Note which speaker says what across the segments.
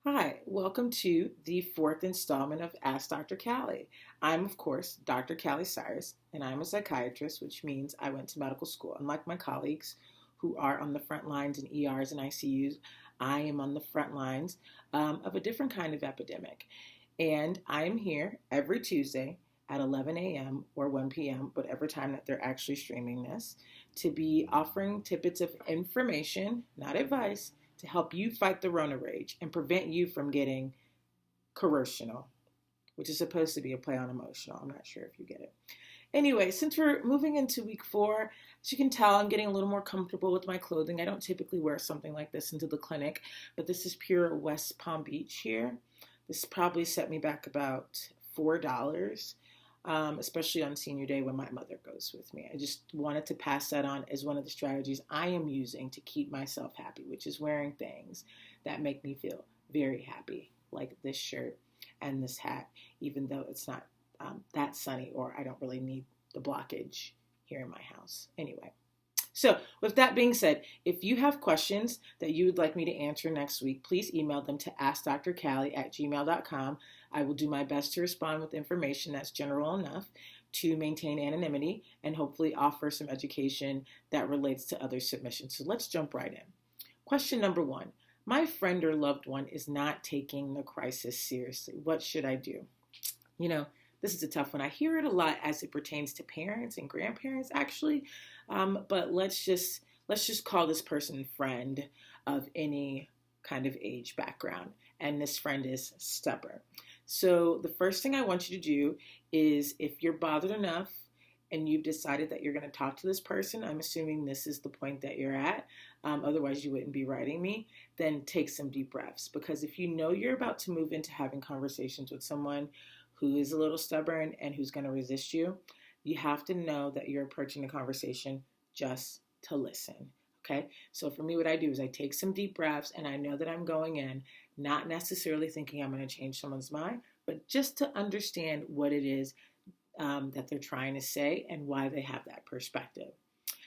Speaker 1: Hi, welcome to the fourth installment of Ask Dr. Callie. I'm, of course, Dr. Callie Cyrus, and I'm a psychiatrist, which means I went to medical school. Unlike my colleagues who are on the front lines in ERs and ICUs, I am on the front lines of a different kind of epidemic. And I am here every Tuesday at 11 a.m. or 1 p.m., whatever time that they're actually streaming this, to be offering tidbits of information, not advice, to help you fight the Rona Rage and prevent you from getting corrosional, which is supposed to be a play on emotional. I'm not sure if you get it. Anyway, since we're moving into week 4, as you can tell, I'm getting a little more comfortable with my clothing. I don't typically wear something like this into the clinic, but this is pure West Palm Beach here. This probably set me back about $4, especially on senior day when my mother goes with me. I just wanted to pass that on as one of the strategies I am using to keep myself happy, which is wearing things that make me feel very happy, like this shirt and this hat, even though it's not that sunny or I don't really need the blockage here in my house. Anyway. So, with that being said, if you have questions that you would like me to answer next week, please email them to askdrcallie@gmail.com. I will do my best to respond with information that's general enough to maintain anonymity and hopefully offer some education that relates to other submissions. So, let's jump right in. Question number 1. My friend or loved one is not taking the crisis seriously. What should I do? This is a tough one. I hear it a lot as it pertains to parents and grandparents, actually. But let's just call this person friend of any kind of age background, and this friend is stubborn. So the first thing I want you to do is, if you're bothered enough and you've decided that you're going to talk to this person, I'm assuming this is the point that you're at. Otherwise, you wouldn't be writing me. Then take some deep breaths, because if you know you're about to move into having conversations with someone who is a little stubborn and who's going to resist you, you have to know that you're approaching the conversation just to listen. Okay? So for me, what I do is I take some deep breaths, and I know that I'm going in, not necessarily thinking I'm going to change someone's mind, but just to understand what it is that they're trying to say and why they have that perspective.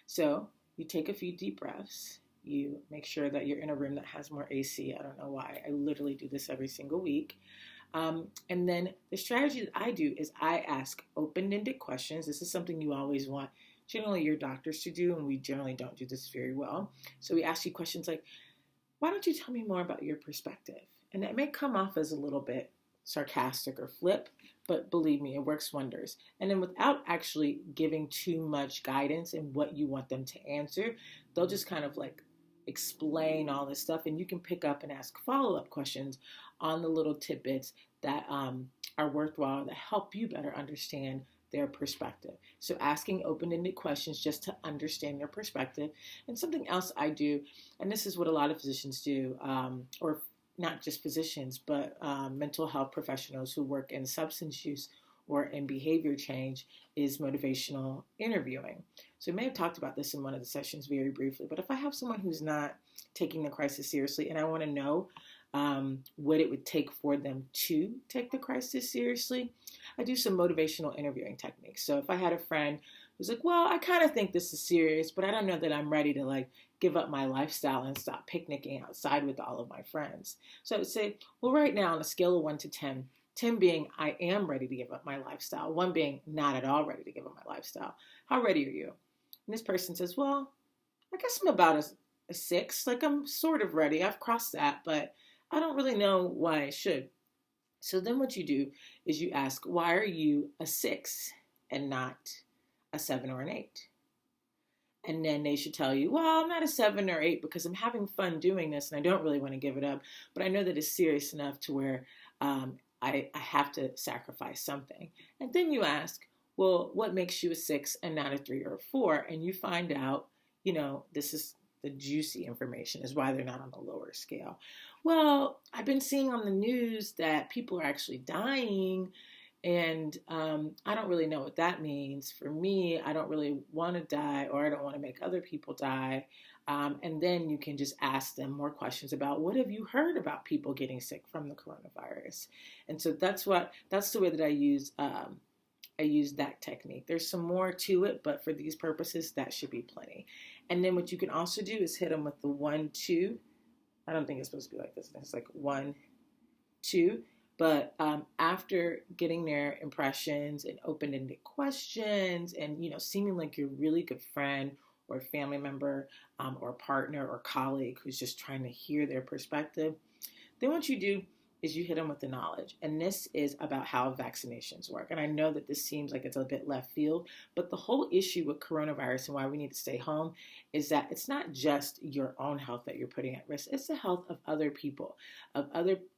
Speaker 1: So you take a few deep breaths. You make sure that you're in a room that has more AC. I don't know why. I literally do this every single week. And then the strategy that I do is I ask open-ended questions. This is something you always want generally your doctors to do, and we generally don't do this very well. So we ask you questions like, why don't you tell me more about your perspective? And that may come off as a little bit sarcastic or flip, but believe me, it works wonders. And then without actually giving too much guidance in what you want them to answer, they'll just kind of like explain all this stuff, and you can pick up and ask follow-up questions on the little tidbits that are worthwhile, that help you better understand their perspective. So asking open-ended questions just to understand their perspective. And something else I do, and this is what a lot of physicians do, or not just physicians, but mental health professionals who work in substance use or in behavior change, is motivational interviewing. So we may have talked about this in one of the sessions very briefly, but if I have someone who's not taking the crisis seriously and I want to know what it would take for them to take the crisis seriously, I do some motivational interviewing techniques. So if I had a friend who's like, well, I kind of think this is serious, but I don't know that I'm ready to like give up my lifestyle and stop picnicking outside with all of my friends. So I would say, well, right now on a scale of 1 to 10, 10 being I am ready to give up my lifestyle, 1 being not at all ready to give up my lifestyle. How ready are you? And this person says, well, I guess I'm about a 6. Like, I'm sort of ready. I've crossed that, but I don't really know why I should. So then what you do is you ask, why are you a 6 and not a 7 or an 8? And then they should tell you, well, I'm not a 7 or 8 because I'm having fun doing this and I don't really want to give it up. But I know that it's serious enough to where I have to sacrifice something. And then you ask, well, what makes you a 6 and not a 3 or a 4? And you find out, this is the juicy information, is why they're not on the lower scale. Well, I've been seeing on the news that people are actually dying, and I don't really know what that means. For me, I don't really want to die, or I don't want to make other people die. And then you can just ask them more questions about, what have you heard about people getting sick from the coronavirus? And so that's the way that I use that technique. There's some more to it, but for these purposes, that should be plenty. And then what you can also do is hit them with the 1, 2. I don't think it's supposed to be like this. It's like 1, too. But after getting their impressions and open-ended questions, and seeming like you're a really good friend or a family member, or partner or colleague who's just trying to hear their perspective, then what you do is you hit them with the knowledge. And this is about how vaccinations work. And I know that this seems like it's a bit left field, but the whole issue with coronavirus and why we need to stay home is that it's not just your own health that you're putting at risk. It's the health of other people,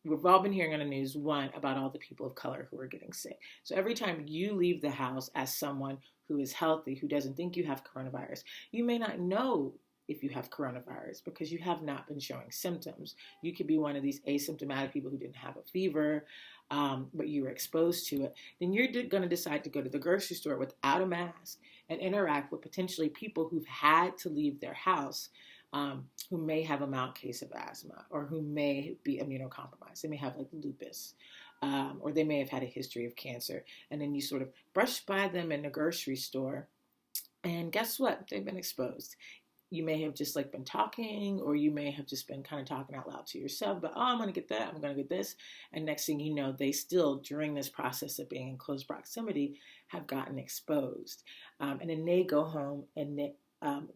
Speaker 1: we've all been hearing on the news, about all the people of color who are getting sick. So every time you leave the house as someone who is healthy, who doesn't think you have coronavirus, you may not know if you have coronavirus because you have not been showing symptoms. You could be one of these asymptomatic people who didn't have a fever, but you were exposed to it. Then you're going to decide to go to the grocery store without a mask and interact with potentially people who've had to leave their house, who may have a mild case of asthma or who may be immunocompromised. They may have like lupus, or they may have had a history of cancer. And then you sort of brush by them in the grocery store, and guess what? They've been exposed. You may have just been talking, or you may have just been kind of talking out loud to yourself, but I'm going to get that, I'm going to get this. And next thing you know, they still, during this process of being in close proximity, have gotten exposed. And then they go home and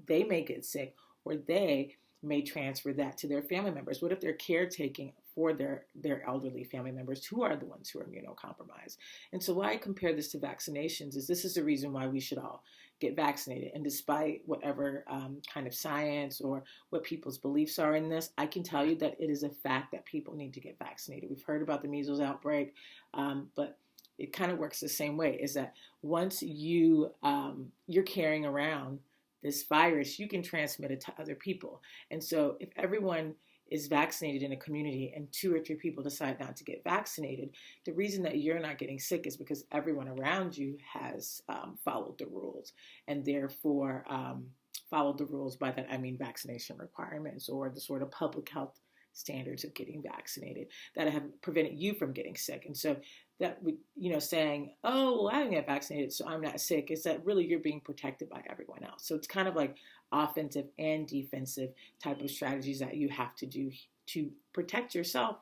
Speaker 1: they may get sick, or they may transfer that to their family members. What if they're caretaking for their elderly family members who are the ones who are immunocompromised? And so why I compare this to vaccinations is this is the reason why we should all get vaccinated. And despite whatever kind of science or what people's beliefs are in this, I can tell you that it is a fact that people need to get vaccinated. We've heard about the measles outbreak, but it kind of works the same way, is that once you're carrying around this virus, you can transmit it to other people. And so if everyone is vaccinated in a community and 2 or 3 people decide not to get vaccinated, the reason that you're not getting sick is because everyone around you has followed the rules, and therefore followed the rules. By that I mean vaccination requirements or the sort of public health standards of getting vaccinated that have prevented you from getting sick. And so that saying, oh, well, I didn't get vaccinated, so I'm not sick, is that really you're being protected by everyone else. So it's kind of like offensive and defensive type of strategies that you have to do to protect yourself,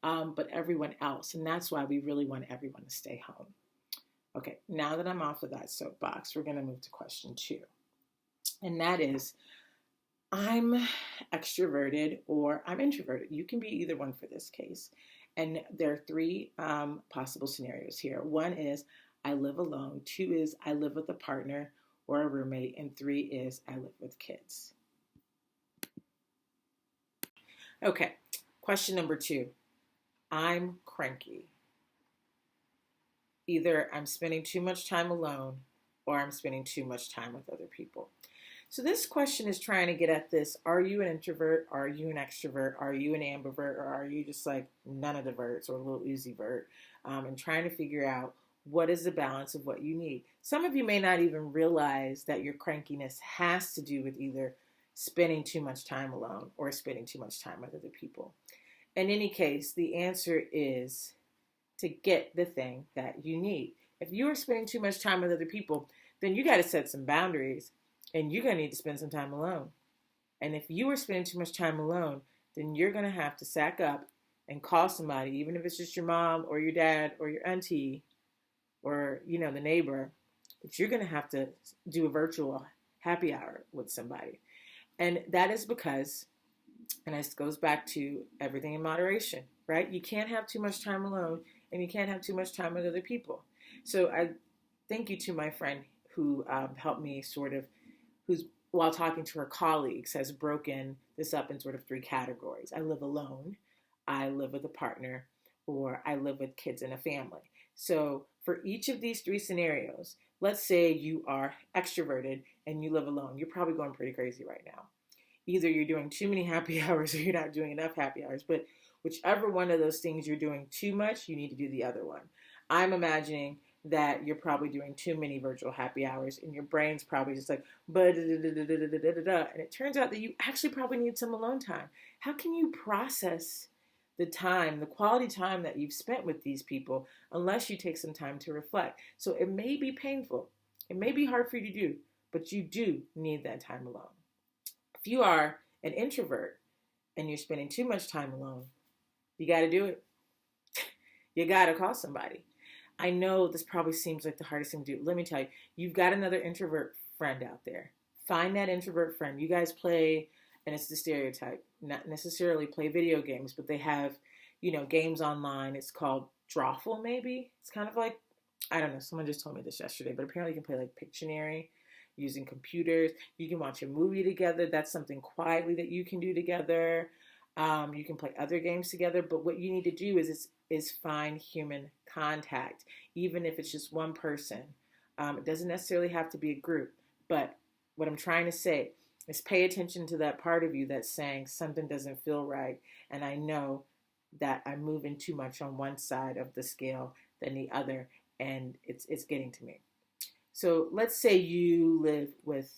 Speaker 1: but everyone else. And that's why we really want everyone to stay home. Okay, now that I'm off of that soapbox, we're going to move to question 2. And that is, I'm extroverted or I'm introverted. You can be either one for this case. And there are 3 possible scenarios here. 1 is I live alone. 2 is I live with a partner or a roommate. And 3 is I live with kids. Okay, question number 2. I'm cranky. Either I'm spending too much time alone or I'm spending too much time with other people. So this question is trying to get at this: are you an introvert? Are you an extrovert? Are you an ambivert? Or are you just like none of the verts, or a little easy vert? And trying to figure out what is the balance of what you need. Some of you may not even realize that your crankiness has to do with either spending too much time alone or spending too much time with other people. In any case, the answer is to get the thing that you need. If you are spending too much time with other people, then you got to set some boundaries. And you're going to need to spend some time alone. And if you are spending too much time alone, then you're going to have to sack up and call somebody, even if it's just your mom or your dad or your auntie or, the neighbor. But you're going to have to do a virtual happy hour with somebody. And that is because, and this goes back to everything in moderation, right? You can't have too much time alone, and you can't have too much time with other people. So I thank you to my friend who helped me who's, while talking to her colleagues, has broken this up in sort of 3 categories. I live alone, I live with a partner, or I live with kids and a family. So for each of these 3 scenarios, let's say you are extroverted and you live alone. You're probably going pretty crazy right now. Either you're doing too many happy hours or you're not doing enough happy hours. But whichever one of those things you're doing too much, you need to do the other one. I'm imagining that you're probably doing too many virtual happy hours and your brain's probably just like, and it turns out that you actually probably need some alone time. How can you process the time, the quality time that you've spent with these people, unless you take some time to reflect? So it may be painful. It may be hard for you to do, but you do need that time alone. If you are an introvert and you're spending too much time alone, you got to do it. You got to call somebody. I know this probably seems like the hardest thing to do. Let me tell you, you've got another introvert friend out there. Find that introvert friend. You guys play, and it's the stereotype, not necessarily play video games, but they have, games online. It's called Drawful, maybe. It's kind of like, I don't know, someone just told me this yesterday, but apparently you can play like Pictionary using computers. You can watch a movie together. That's something quietly that you can do together. You can play other games together, but what you need to do is find human contact, even if it's just one person. It doesn't necessarily have to be a group, but what I'm trying to say is pay attention to that part of you that's saying something doesn't feel right, and I know that I'm moving too much on one side of the scale than the other, and it's getting to me. So let's say you live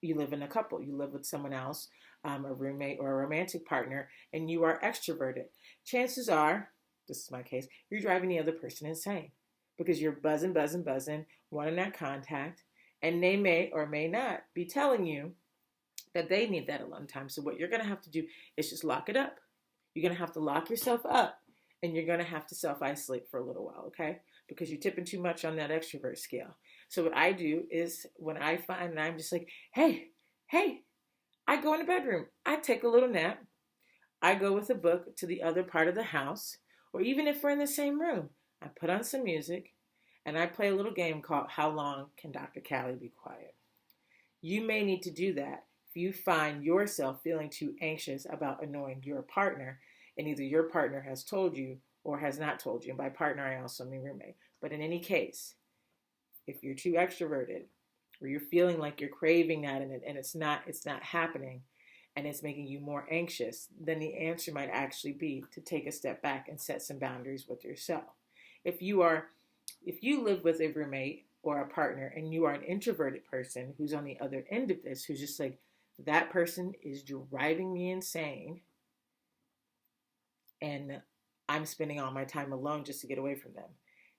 Speaker 1: in a couple, you live with someone else, a roommate or a romantic partner, and you are extroverted. Chances are, this is my case, you're driving the other person insane because you're buzzing, buzzing, buzzing, wanting that contact, and they may or may not be telling you that they need that alone time. So what you're going to have to do is just lock it up. You're going to have to lock yourself up, and you're going to have to self-isolate for a little while, okay? Because you're tipping too much on that extrovert scale. So what I do is when I find that I'm just like, hey, I go in the bedroom. I take a little nap. I go with a book to the other part of the house, or even if we're in the same room, I put on some music and I play a little game called How Long Can Dr. Callie Be Quiet? You may need to do that if you find yourself feeling too anxious about annoying your partner, and either your partner has told you or has not told you. And by partner, I also mean roommate. But in any case, if you're too extroverted, or you're feeling like you're craving that and it's not happening, and it's making you more anxious, then the answer might actually be to take a step back and set some boundaries with yourself. If you live with a roommate or a partner and you are an introverted person who's on the other end of this, who's just like, that person is driving me insane and I'm spending all my time alone just to get away from them.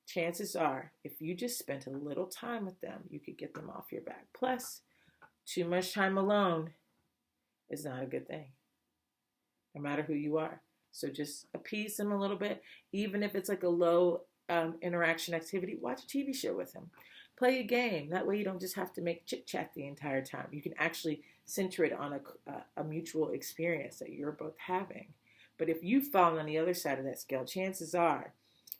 Speaker 1: Chances are, if you just spent a little time with them, you could get them off your back. Plus, too much time alone is not a good thing, no matter who you are. So just appease them a little bit. Even if it's like a low interaction activity, watch a TV show with them. Play a game. That way you don't just have to make chit-chat the entire time. You can actually center it on a mutual experience that you're both having. But if you've fallen on the other side of that scale, chances are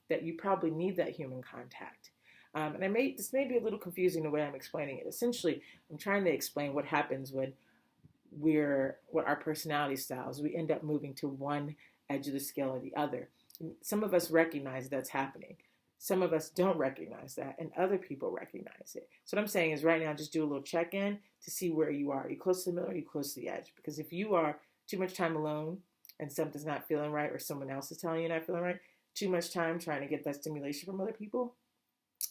Speaker 1: that you probably need that human contact. And this may be a little confusing the way I'm explaining it. Essentially, I'm trying to explain what happens when what our personality styles, we end up moving to one edge of the scale or the other. Some of us recognize that's happening. Some of us don't recognize that, and other people recognize it. So what I'm saying is right now, just do a little check-in to see where you are. Are you close to the middle or are you close to the edge? Because if you are too much time alone and something's not feeling right, or someone else is telling you not feeling right, too much time trying to get that stimulation from other people,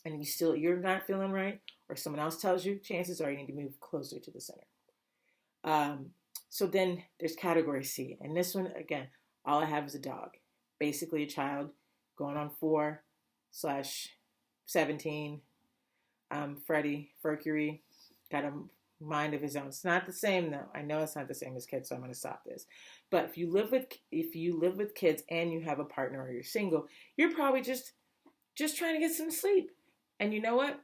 Speaker 1: and you're not feeling right, or someone else tells you, chances are you need to move closer to the center. So then there's category C. And this one, again, all I have is a dog. Basically a child going on 4/17. Freddie, Mercury, got a mind of his own. It's not the same though. I know it's not the same as kids, so I'm going to stop this. But if you live with kids and you have a partner or you're single, you're probably just trying to get some sleep. And you know what?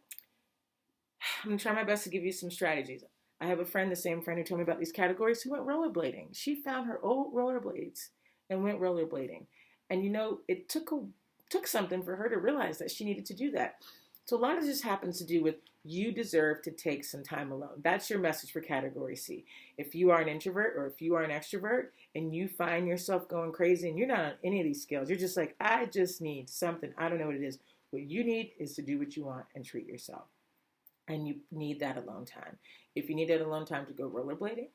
Speaker 1: I'm going to try my best to give you some strategies. I have a friend, the same friend who told me about these categories, who went rollerblading. She found her old rollerblades and went rollerblading. And it took something for her to realize that she needed to do that. So a lot of this happens to do with you deserve to take some time alone. That's your message for category C. If you are an introvert or if you are an extrovert and you find yourself going crazy and you're not on any of these scales, you're just like, I just need something. I don't know what it is. What you need is to do what you want and treat yourself. And you need that alone time. If you need that alone time to go rollerblading,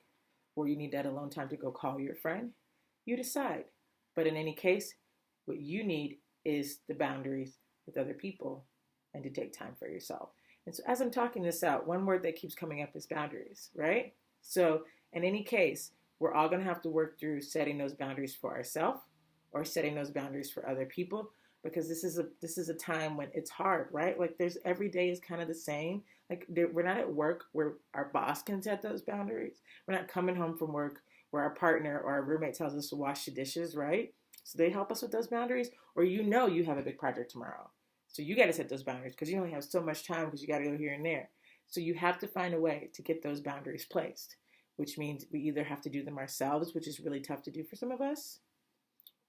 Speaker 1: or you need that alone time to go call your friend, you decide. But in any case, what you need is the boundaries with other people and to take time for yourself. And so as I'm talking this out, one word that keeps coming up is boundaries, right? So in any case, we're all going to have to work through setting those boundaries for ourselves or setting those boundaries for other people, because this is a time when it's hard, right? Like every day is kind of the same. Like we're not at work where our boss can set those boundaries. We're not coming home from work where our partner or our roommate tells us to wash the dishes, right? So they help us with those boundaries, or you have a big project tomorrow. So you got to set those boundaries because you only have so much time because you got to go here and there. So you have to find a way to get those boundaries placed, which means we either have to do them ourselves, which is really tough to do for some of us,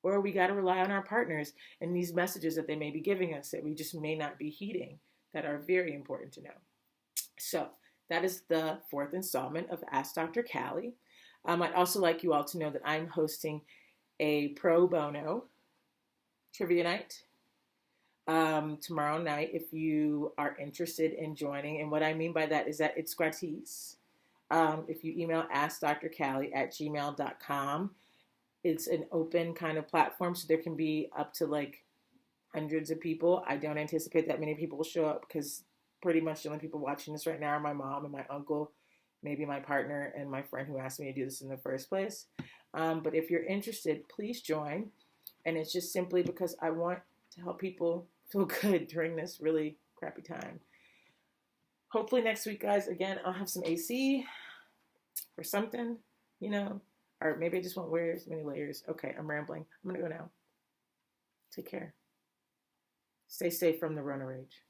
Speaker 1: or we got to rely on our partners and these messages that they may be giving us that we just may not be heeding that are very important to know. So that is the fourth installment of Ask Dr. Callie. I'd also like you all to know that I'm hosting a pro bono trivia night tomorrow night if you are interested in joining. And what I mean by that is that it's gratis. If you email askdrcallie@gmail.com, it's an open kind of platform, so there can be up to like hundreds of people. I don't anticipate that many people will show up because pretty much the only people watching this right now are my mom and my uncle, maybe my partner and my friend who asked me to do this in the first place. But if you're interested, please join. And it's just simply because I want to help people feel good during this really crappy time. Hopefully next week, guys, again, I'll have some AC or something, or maybe I just won't wear as many layers. Okay, I'm rambling. I'm going to go now. Take care. Stay safe from the Rona Rage.